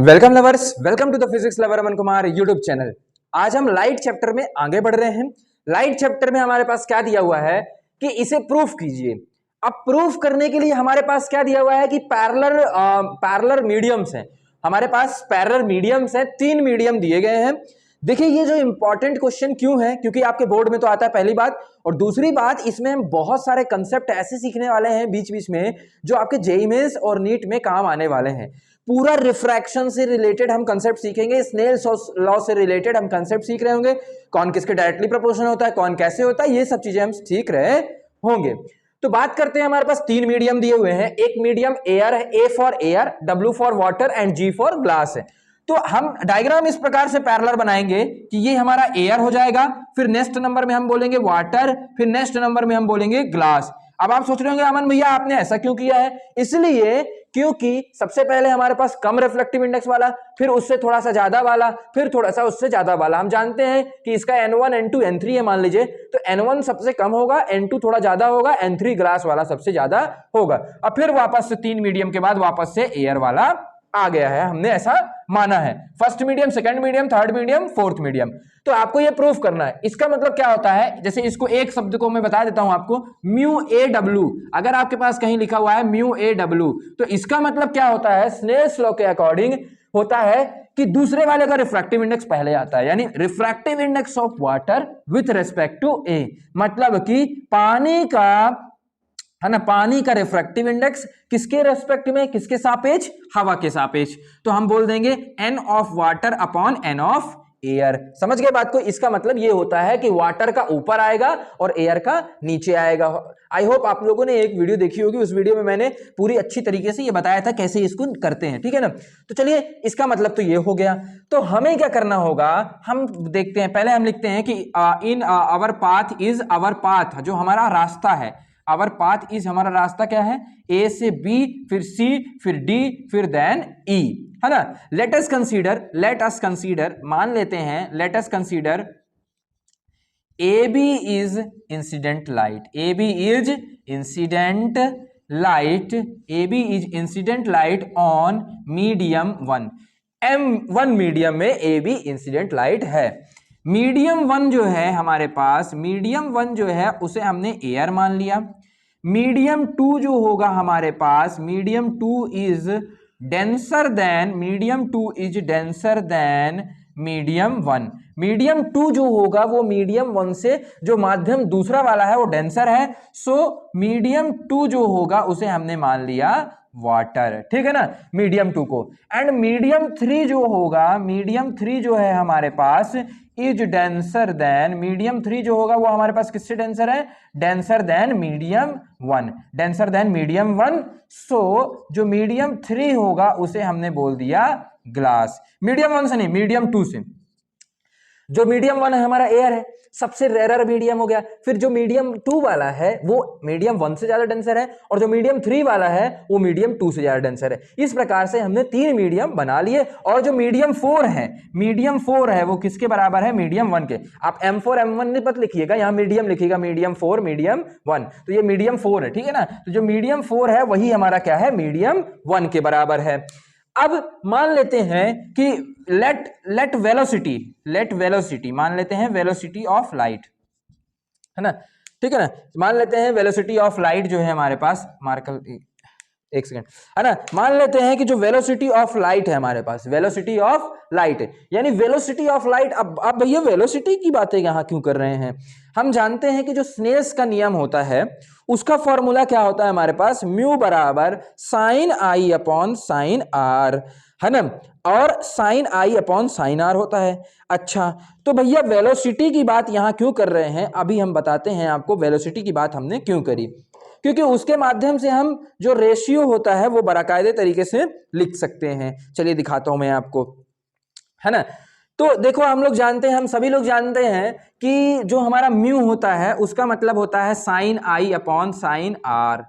Welcome lovers, welcome to the physics lover Aman Kumar YouTube channel. आज हम light chapter में आगे बढ़ रहे हैं। लाइट चैप्टर में हमारे पास क्या दिया हुआ है कि इसे प्रूफ कीजिए। अब प्रूफ करने के लिए हमारे पास क्या दिया हुआ है कि पैरेलल मीडियम्स हैं। हमारे पास पैरेलल मीडियम्स हैं, 3 मीडियम दिए गए हैं। देखिए ये जो इंपॉर्टेंट क्वेश्चन क्यों है, क्योंकि आपके बोर्ड में तो आता है, पहली बात। और दूसरी बात, इसमें हम बहुत सारे कंसेप्ट ऐसे सीखने वाले हैं बीच बीच में जो आपके जेईई मेंस और नीट में काम आने वाले हैं। पूरा रिफ्रैक्शन से रिलेटेड हम कंसेप्ट सीखेंगे, स्नेल्स लॉ से रिलेटेड हम कंसेप्ट सीख रहे होंगे, कौन किसके डायरेक्टली प्रोपोर्शनल होता है, कौन कैसे होता है, ये सब चीजें हम सीख रहे होंगे। तो बात करते हैं, हमारे पास 3 मीडियम दिए हुए हैं। एक मीडियम एयर है, A for air, W for water and G for glass है। तो हम डायग्राम इस प्रकार से पैरेलल बनाएंगे कि ये हमारा एयर हो जाएगा, फिर नेक्स्ट नंबर में हम बोलेंगे वाटर, फिर नेक्स्ट नंबर में हम बोलेंगे ग्लास। अब आप सोच रहे होंगे अमन भैया आपने ऐसा क्यों किया है? इसलिए क्योंकि सबसे पहले हमारे पास कम रिफ्लेक्टिव इंडेक्स वाला, फिर उससे थोड़ा सा ज्यादा वाला, फिर थोड़ा सा उससे ज्यादा वाला। हम जानते हैं कि इसका N1 N2 N3 है, मान लीजिए, तो N1 सबसे कम होगा, N2 थोड़ा ज्यादा होगा, N3 ग्लास वाला सबसे ज्यादा होगा। अब फिर वापस से 3 मीडियम के बाद वापस से एयर वाला आ गया है, हमने ऐसा माना है। First medium, second medium, third medium, fourth medium. तो आपको ये प्रूफ करना है। इसका मतलब क्या होता है, जैसे इसको एक शब्द को मैं बता देता हूं आपको, म्यू ए डब्ल्यू। अगर आपके पास कहीं लिखा हुआ है म्यू ए डब्ल्यू, तो इसका मतलब क्या होता है, स्नेल्स लॉ के अकॉर्डिंग होता है कि दूसरे वाले का रिफ्रैक्टिव इंडेक्स पहले आता है, यानी refractive index of water with respect to A. मतलब कि पानी का, है ना, पानी का रिफ्रैक्टिव इंडेक्स किसके रेस्पेक्ट में, किसके सापेक्ष, हवा के सापेक्ष। तो हम बोल देंगे n of water upon n of air. समझ गए बात को? इसका मतलब ये होता है कि वाटर का ऊपर आएगा और एयर का नीचे आएगा। आई होप आप लोगों ने एक वीडियो देखी होगी, उस वीडियो में मैंने पूरी अच्छी तरीके से ये बताया था कैसे इसको करते हैं, ठीक है ना। तो चलिए, इसका मतलब तो ये हो गया। तो हमें क्या करना होगा, हम देखते हैं, पहले हम लिखते हैं कि in our path is our path, जो हमारा रास्ता है, आवर पाथ इज हमारा रास्ता क्या है, ए से बी, फिर सी, फिर डी, फिर देन ई, है ना। लेट अस कंसीडर, मान लेते हैं, let us consider A B is incident light, A B is incident light, A B is incident light on medium 1। M1 medium में ए बी इंसिडेंट लाइट है। Medium 1 जो है हमारे पास, मीडियम 1 जो है उसे हमने एयर मान लिया। मीडियम 2 जो होगा हमारे पास, medium 2 is denser than, medium 2 is denser than medium 1। Medium 2 जो होगा वो मीडियम 1 से, जो माध्यम दूसरा वाला है वो डेंसर है, सो मीडियम 2 जो होगा उसे हमने मान लिया वाटर, ठीक है ना, मीडियम 2 को। एंड मीडियम 3 जो होगा, मीडियम 3 जो है हमारे पास इज डेंसर देन, मीडियम 3 जो होगा वो हमारे पास किससे डेंसर है, denser than medium 1, denser than medium 1। सो जो मीडियम 3 होगा उसे हमने बोल दिया ग्लास। मीडियम 1 से नहीं, मीडियम 2 से। जो मीडियम 1 है हमारा एयर है, सबसे रेयर मीडियम हो गया। फिर जो मीडियम 2 वाला है वो मीडियम 1 से ज्यादा डेंसर है, और जो मीडियम 3 वाला है वो मीडियम 2 से ज्यादा डेंसर है। इस प्रकार से हमने 3 मीडियम बना लिए। और जो मीडियम 4 है, मीडियम 4 है वो किसके बराबर है, मीडियम 1 के। आप M4 M1 मत लिखिएगा, यहाँ मीडियम लिखिएगा, मीडियम 4 मीडियम 1। तो ये मीडियम 4 है, ठीक है ना। तो जो मीडियम 4 है वही हमारा क्या है, मीडियम 1 के बराबर है। अब मान लेते हैं कि लेट वेलोसिटी मान लेते हैं, वेलोसिटी ऑफ लाइट, है ना, ठीक है ना। मान लेते हैं वेलोसिटी ऑफ लाइट जो है हमारे पास, मार्कर एक सेकंड, है ना। मान लेते हैं कि जो वेलोसिटी ऑफ लाइट है हमारे पास, वेलोसिटी ऑफ लाइट, यानी वेलोसिटी ऑफ लाइट। अब भैया वेलोसिटी की बातें यहां क्यों कर रहे हैं? हम जानते हैं कि जो स्नेल्स का नियम होता है उसका फॉर्मूला क्या होता है हमारे पास, म्यू बराबर sine i upon sine r, है ना, और sine i upon sine r होता है। अच्छा, तो भैया वेलोसिटी की बात यहां क्यों कर रहे हैं, अभी हम बताते हैं आपको वेलोसिटी की बात हमने क्यों करी। क्योंकि उसके माध्यम से हम जो रेशियो होता है वो बाकायदे तरीके से लिख सकते हैं। चलिए दिखाता हूं मैं आपको, है ना। तो देखो, हम लोग जानते हैं, हम सभी लोग जानते हैं कि जो हमारा म्यू होता है उसका मतलब होता है sine i upon sine r,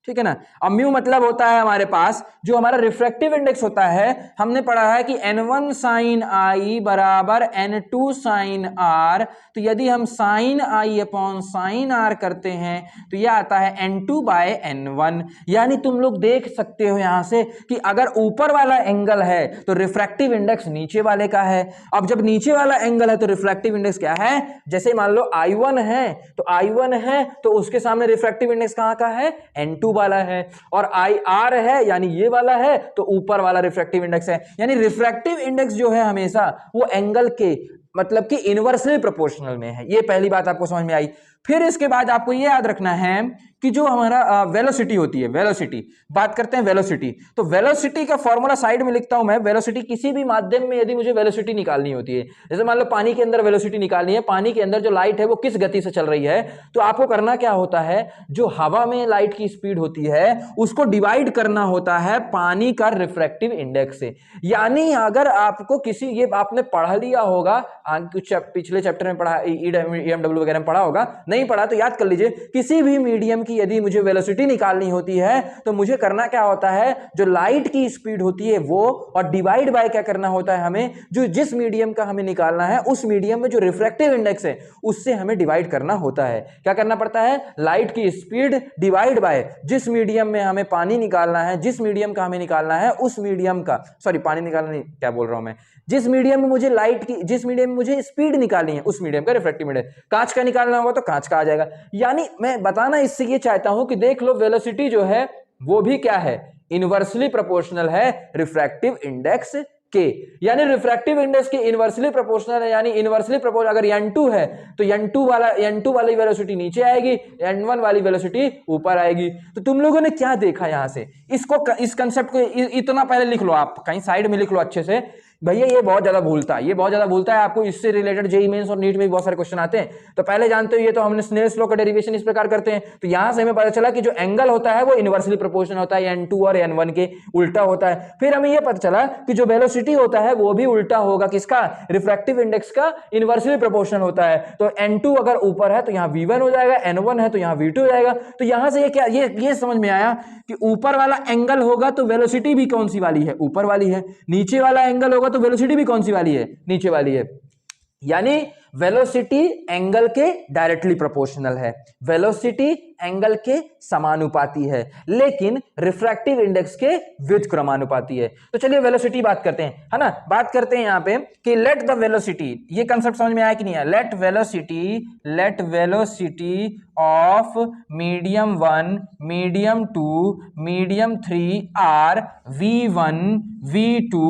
ठीक है ना। अब म्यू मतलब होता है हमारे पास जो हमारा रिफ्रैक्टिव इंडेक्स होता है, हमने पढ़ा है कि n1 sin i बराबर n2 sin r। तो यदि हम sin i upon sin r करते हैं तो यह आता है n2 बाय n1। यानी तुम लोग देख सकते हो यहां से कि अगर ऊपर वाला एंगल है तो रिफ्रैक्टिव इंडेक्स नीचे वाले का है। अब जब नीचे वाला एंगल है तो रिफ्रैक्टिव इंडेक्स क्या है, जैसे मान लो i1 है तो i1 है तो उसके सामने रिफ्रैक्टिव इंडेक्स कहां का है, n2 वाला है। और आई आर है यानी ये वाला है तो ऊपर वाला रिफ्रैक्टिव इंडेक्स है। यानी रिफ्रैक्टिव इंडेक्स जो है हमेशा वो एंगल के मतलब कि इनवर्सली प्रोपोर्शनल में है। ये पहली बात आपको समझ में आई। फिर इसके बाद आपको ये याद रखना है कि जो हमारा वेलोसिटी होती है, वेलोसिटी बात करते हैं वेलोसिटी, तो वेलोसिटी का फॉर्मूला साइड में लिखता हूं मैं। वेलोसिटी किसी भी माध्यम में यदि मुझे वेलोसिटी निकालनी होती है, जैसे मान लो पानी के अंदर वेलोसिटी निकालनी है, पानी के अंदर जो लाइट है वो किस गति से चल रही है, तो आपको करना क्या होता है, जो हवा में लाइट की स्पीड होती है उसको डिवाइड करना होता है पानी का रिफ्रैक्टिव इंडेक्स से। यानी अगर आपको किसी, ये आपने पढ़ लिया होगा कुछ पिछले चैप्टर में पढ़ा, EMW वगैरह में पढ़ा होगा, नहीं पढ़ा तो याद कर लीजिए। किसी भी मीडियम की यदि मुझे वेलोसिटी निकालनी होती है तो मुझे करना क्या होता है, जो लाइट की स्पीड होती है वो, और डिवाइड बाय क्या करना होता है हमें, जो जिस मीडियम का हमें निकालना है उस मीडियम में जो रिफ्रैक्टिव इंडेक्स है उससे हमें डिवाइड करना होता है। क्या करना पड़ता है, लाइट की स्पीड डिवाइड बाय जिस मीडियम में हमें पानी निकालना है, जिस मीडियम का हमें निकालना है उस मीडियम का, सॉरी पानी निकालना नहीं, क्या बोल रहा हूं मैं, जिस मीडियम में मुझे लाइट की, जिस मीडियम में मुझे स्पीड निकालनी है उस मीडियम का रिफ्रैक्टिव इंडेक्स। कांच का निकालना होगा तो कांच का आ जाएगा। यानी मैं बताना इससे ये चाहता हूं कि देख लो वेलोसिटी जो है वो भी क्या है, इनवर्सली प्रोपोर्शनल है रिफ्रैक्टिव इंडेक्स के। यानी रिफ्रैक्टिव इंडेक्स के इनवर्सली प्रोपोर्शनल है, यानी इनवर्सली प्रोपोर्शनल। अगर n2 है तो n2 वाली वेलोसिटी नीचे आएगी, n1 वाली वेलोसिटी ऊपर आएगी। तो तुम लोगों ने क्या देखा यहां से, इसको, इस कंसेप्ट को इतना पहले लिख लो, आप कहीं साइड में लिख लो अच्छे से। भैया ये बहुत ज्यादा भूलता है, ये बहुत ज्यादा भूलता है। आपको इससे रिलेटेड जेईई मेंस और नीट में भी बहुत सारे क्वेश्चन आते हैं, तो पहले जानते हो ये तो हमने स्नेल्स लॉ का डेरिवेशन इस प्रकार करते हैं। तो यहां से हमें पता चला कि जो एंगल होता है वो इनवर्सली प्रोपोर्शनल होता है, n2 और n1 के उल्टा होता है। फिर हमें ये पता चला कि जो वेलोसिटी होता है वो भी उल्टा होगा, किसका, रिफ्रैक्टिव इंडेक्स का इनवर्सली प्रोपोर्शनल होता है। तो n2 अगर ऊपर है तो यहां v1 हो जाएगा, n1 है तो यहां v2 हो जाएगा। तो यहां से ये क्या, ये समझ में आया कि ऊपर वाला एंगल होगा तो वेलोसिटी भी कौन सी वाली है, ऊपर वाली है। नीचे वाला एंगल होगा तो वेलोसिटी भी कौन सी वाली है, नीचे वाली है। यानी वेलोसिटी एंगल के डायरेक्टली प्रोपोर्शनल है, वेलोसिटी एंगल के समानुपाती है, लेकिन रिफ्रैक्टिव इंडेक्स के व्युत्क्रमानुपाती है। तो चलिए वेलोसिटी बात करते हैं, है ना। बात करते हैं यहां पे कि लेट द वेलोसिटी, ये कंसेप्ट समझ में आया कि नहीं आया, let velocity of medium 1, medium 2, medium 3 are v1, v2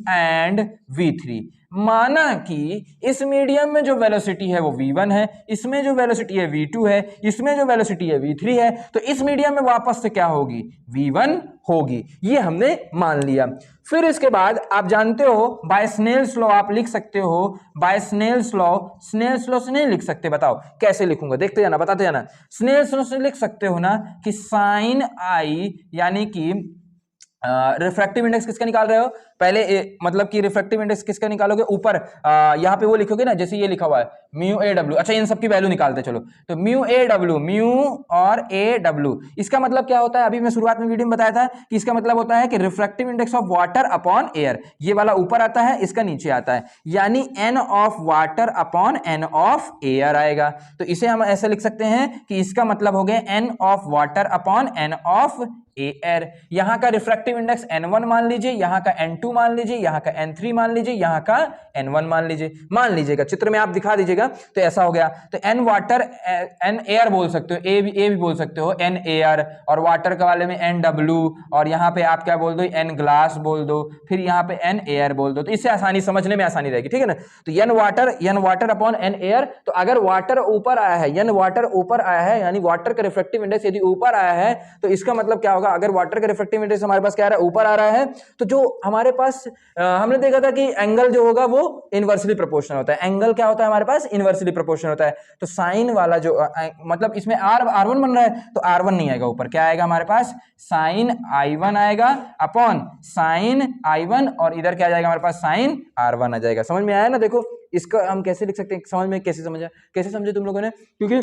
and v3। माना कि इस मीडियम में जो वेलोसिटी है वो v1 है, इसमें जो वेलोसिटी है v2 है, इसमें जो वेलोसिटी है v3 है, तो इस मीडियम में वापस से क्या होगी, v1 होगी। ये हमने मान लिया। फिर इसके बाद आप जानते हो बाय स्नेल्स लॉ आप लिख सकते हो, बाय स्नेल्स लॉ से नहीं लिख सकते, बताओ कैसे लिखूंगा, देखते जाना, बताते जाना। स्नेल्स लॉ से लिख सकते हो ना कि साइन आई, यानी कि रिफ्रैक्टिव इंडेक्स किसका निकाल रहे हो, पहले मतलब कि रिफ्रैक्टिव इंडेक्स किसका निकालोगे, ऊपर यहां पे वो लिखोगे ना, जैसे ये लिखा हुआ है म्यू ए डब्ल्यू। अच्छा इन सब की वैल्यू निकालते चलो, तो म्यू ए डब्ल्यू, म्यू और ए डब्ल्यू, इसका मतलब क्या होता है, अभी मैं शुरुआत में वीडियो में बताया था कि इसका मतलब होता है कि refractive index of water upon air, ये वाला ऊपर आता है, इसका नीचे आता है, यानी n of water upon n of air आएगा। तो इसे हम ऐसे लिख सकते हैं कि इसका मतलब हो गया n of water upon n of air. यहां का रिफ्रैक्टिव इंडेक्स n1 मान लीजिए, यहां का n2 मान लीजिए, यहां का n3 मान लीजिए, यहां का n1 मान लीजिएगा, चित्र में आप दिखा दीजिएगा। तो ऐसा हो गया, तो n वाटर, n एयर बोल सकते हो, ए भी बोल सकते हो, n एयर, और वाटर के वाले में n डब्ल्यू, और यहां पे आप क्या बोल दो, n ग्लास बोल दो, फिर यहां पे n एयर बोल दो। तो इससे आसानी, समझने में आसानी रहेगी, ठीक है ना। तो n water upon n air. तो अगर वाटर ऊपर आया है, n वाटर ऊपर आया है, यानी वाटर का रिफ्रैक्टिव इंडेक्स यदि ऊपर आया है तो इसका मतलब क्या होगा, अगर वाटर का रिफ्रैक्टिव इंडेक्स हमारे पास क्या आ रहा है, ऊपर आ रहा है, तो जो हमारे पास हमने देखा था कि एंगल जो होगा वो इनवर्सली प्रोपोर्शनल होता है। एंगल क्या होता है हमारे पास, इनवर्सली प्रोपोर्शनल होता है। तो साइन वाला जो मतलब इसमें r1 बन रहा है, तो r1 नहीं आएगा ऊपर, क्या आएगा हमारे पास, साइन i1 आएगा अपॉन साइन i1, और इधर क्या आ जाएगा हमारे पास, साइन r1 आ जाएगा। समझ में आया ना। देखो इसका हम कैसे लिख सकते हैं, समझ में कैसे समझे तुम लोगों ने, क्योंकि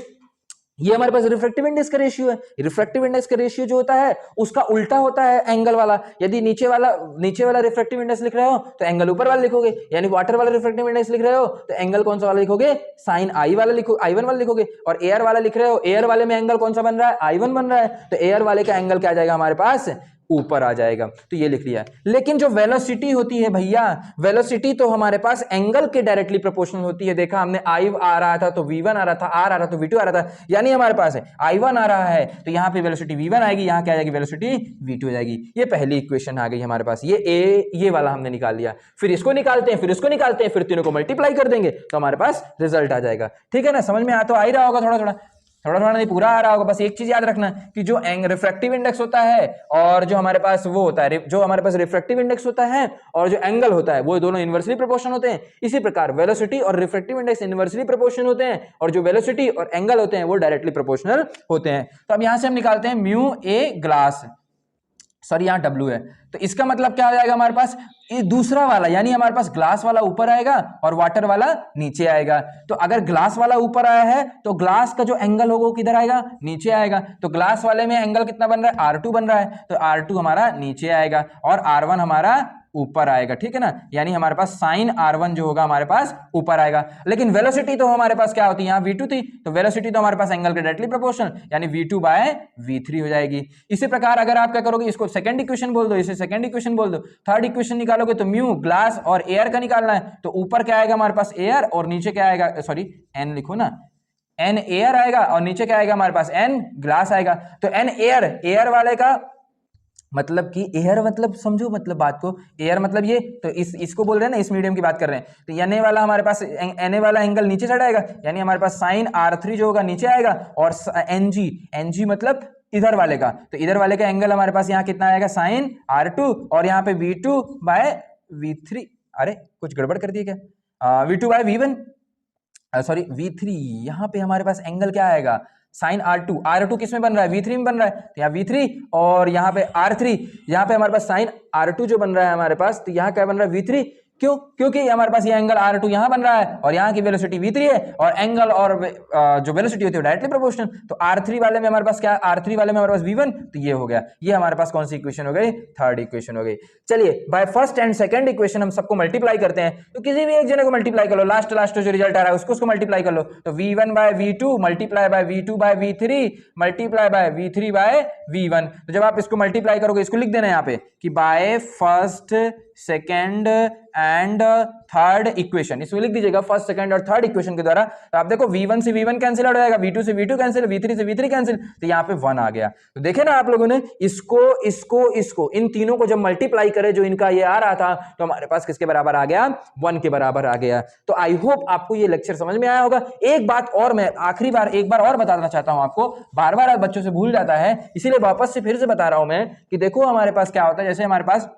ये हमारे पास रिफ्रैक्टिव इंडेक्स का रेशियो है। रिफ्रैक्टिव इंडेक्स का रेशियो जो होता है उसका उल्टा होता है एंगल वाला। यदि नीचे वाला रिफ्रैक्टिव इंडेक्स लिख रहे हो तो एंगल ऊपर वाला लिखोगे, यानी वाटर वाला रिफ्रैक्टिव इंडेक्स लिख रहे हो तो एंगल कौन सा वाला लिखोगे, साइन आई वाला लिखो, I1 वाला लिखोगे। और एयर वाला लिख रहे हो, एयर वाले में एंगल कौन सा बन रहा है, I1 बन रहा है, तो एयर वाले का एंगल क्या आ जाएगा हमारे पास, ऊपर आ जाएगा। तो ये लिख लिया। लेकिन जो वेलोसिटी होती है भैया, वेलोसिटी तो हमारे पास एंगल के डायरेक्टली प्रोपोर्शनल होती है। देखा हमने, आई आ रहा था तो V1 आ रहा था, आर आ रहा था तो V2 आ रहा था, यानी हमारे पास है I1 आ रहा है तो यहां पे वेलोसिटी V1 आएगी, यहां क्या आ जाएगी, वेलोसिटी V2 आ जाएगी। ये पहली इक्वेशन आ गई हमारे पास। ये वाला हमने निकाल लिया। फिर इसको निकालते हैं, फिर इसको निकालते हैं, फिर तीनों को मल्टीप्लाई कर देंगे तो हमारे पास रिजल्ट आ जाएगा। ठीक है ना, समझ में आ तो आ ही रहा होगा, थोड़ा थोड़ा नहीं पूरा आ रहा होगा। बस एक चीज याद रखना कि जो रिफ्रैक्टिव इंडेक्स होता है और जो हमारे पास वो होता है, जो हमारे पास रिफ्रैक्टिव इंडेक्स होता है और जो एंगल होता है वो दोनों इनवर्सली प्रोपोर्शनल होते हैं। इसी प्रकार वेलोसिटी और रिफ्रैक्टिव इंडेक्स इनवर्सली प्रोपोर्शनल होते हैं और जो वेलोसिटी और एंगल होते हैं वो डायरेक्टली प्रोपोर्शनल होते हैं। तो अब यहां से हम निकालते हैं म्यू ए ग्लास, सॉरी यहाँ W है, तो इसका मतलब क्या आ जाएगा हमारे पास, ये दूसरा वाला, यानी हमारे पास ग्लास वाला ऊपर आएगा और वाटर वाला नीचे आएगा। तो अगर ग्लास वाला ऊपर आया है तो ग्लास का जो एंगल होगा वो किधर आएगा, नीचे आएगा। तो ग्लास वाले में एंगल कितना बन रहा है, R2 बन रहा है, तो R2 हमारा नीचे आएगा और R1 हमारा ऊपर आएगा। ठीक है ना, यानी हमारे पास साइन R1 जो होगा हमारे पास ऊपर आएगा। लेकिन वेलोसिटी तो हमारे पास क्या होती है, यहाँ V2 थी, तो वेलोसिटी तो हमारे पास एंगल के डायरेक्टली प्रोपोर्शनल, यानी V2/V3 हो जाएगी। इसी प्रकार अगर आप क्या करोगे, इसको सेकंड इक्वेशन बोल दो, इसे सेकंड इक्वेशन बोल दो। थर्ड इक्वेशन निकालोगे तो म्यू ग्लास और एयर का निकालना है, तो ऊपर क्या आएगा हमारे पास एयर और नीचे क्या आएगा, सॉरी N लिखो ना, N एयर आएगा और नीचे क्या आएगा हमारे पास, N ग्लास आएगा। तो N एयर वाले का मतलब कि एयर मतलब समझो, मतलब बात को, एयर मतलब ये, तो इसको बोल रहे हैं ना, इस मीडियम की बात कर रहे हैं। तो एन ए वाला हमारे पास, एन ए वाला एंगल नीचे साइड आएगा, यानी हमारे पास साइन R3 जो होगा नीचे आएगा और एन जी मतलब इधर वाले का, तो इधर वाले का एंगल हमारे पास यहाँ कितना आएगा, साइन R2 और यहाँ पे V2/V3, अरे कुछ गड़बड़ कर दिया क्या, V2/V1, सॉरी V3, यहाँ पे हमारे पास एंगल क्या आएगा, साइन R2 किस में बन रहा है, V3 में बन रहा है, तो यहाँ V3 और यहाँ पे R3, यहाँ पे हमारे पास साइन R2 जो बन रहा है हमारे पास, तो यहाँ क्या बन रहा है, V3। क्यों, क्योंकि हमारे पास ये एंगल R2 यहाँ बन रहा है और यहाँ की वेलोसिटी V3 है और एंगल और जो वेलोसिटी होती है डायरेक्टली प्रोपोर्शनल। तो R3 वाले में हमारे पास क्या, R3 वाले में हमारे पास V1, तो ये हो गया। ये हमारे पास कौन सी इक्वेशन हो गई, थर्ड इक्वेशन हो गई। चलिए by first and second equation हम सबको मल्टीप्लाई करते हैं, तो किसी भी एक जने को मल्टीप्लाई कर लो, लास्ट जो रिजल्ट आ रहा है उसको मल्टीप्लाई कर लो। तो V1/V2 multiply by V2/V3 multiply by V3/V1। तो जब आप इसको मल्टीप्लाई करोगे, इसको लिख देना यहाँ पे कि by first second and third equation, इसमें लिख दीजिएगा फर्स्ट सेकंड और थर्ड इक्वेशन के द्वारा। तो आप देखो V1 से V1 कैंसिल हो जाएगा, V2 से V2 कैंसिल, V3 से V3 कैंसिल, तो यहाँ पे 1 आ गया। तो देखे ना आप लोगों ने, इसको इन तीनों को जब मल्टीप्लाई करे, जो इनका ये आ रहा था, तो हमारे पास किसके बराबर आ गया, 1 के बराबर आ गया। तो आई होप आपको ये लेक्चर समझ में आया होगा। एक बात और मैं आखिरी बार एक बार और बताना चाहता हूं आपको, बार बार बच्चों से भूल जाता है, इसीलिए वापस से फिर से बता रहा हूं मैं कि देखो हमारे पास क्या होता है, जैसे हमारे पास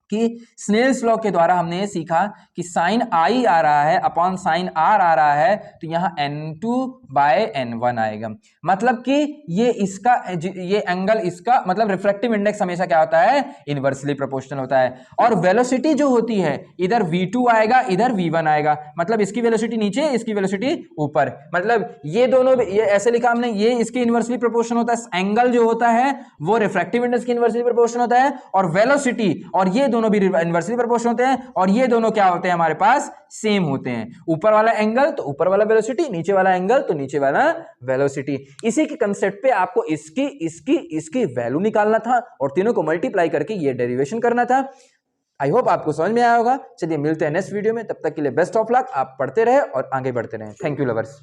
कि स्नेल्स लॉ के द्वारा हमने ये सीखा कि साइन आई आ रहा है अपॉन साइन आर आ रहा है, तो यहां N2/N1 आएगा। मतलब कि ये एंगल इसका मतलब रिफ्रैक्टिव इंडेक्स हमेशा क्या होता है, इनवर्सली प्रोपोर्शनल होता है। और वेलोसिटी जो होती है, इधर V2 आएगा, इधर V1 आएगा, मतलब इसकी वेलोसिटी नीचे, इसकी वेलोसिटी ऊपर, मतलब ये दोनों, ये ऐसे लिखा हमने, ये इसके इनवर्सली प्रोपोर्शनल होता है। एंगल जो होता है वो रिफ्रैक्टिव इंडेक्स की इनवर्सली प्रोपोर्शनल होता है और वेलोसिटी और ये दोनों भी इनवर्सली प्रोपोर्शनल होते हैं और ये दोनों क्या होते हैं हमारे पास, सेम होते हैं। ऊपर वाला एंगल तो ऊपर वाला वेलोसिटी, नीचे वाला एंगल तो नीचे वाला वेलोसिटी। इसी के कंसेप्ट पे आपको इसकी वैल्यू निकालना था और तीनों को मल्टीप्लाई करके ये डेरिवेशन करना था। आई होप आपको समझ में आया होगा। चलिए मिलते हैं नेक्स्ट वीडियो में, तब तक के लिए बेस्ट ऑफ लक। आप पढ़ते रहे और आगे बढ़ते रहे। Thank you lovers.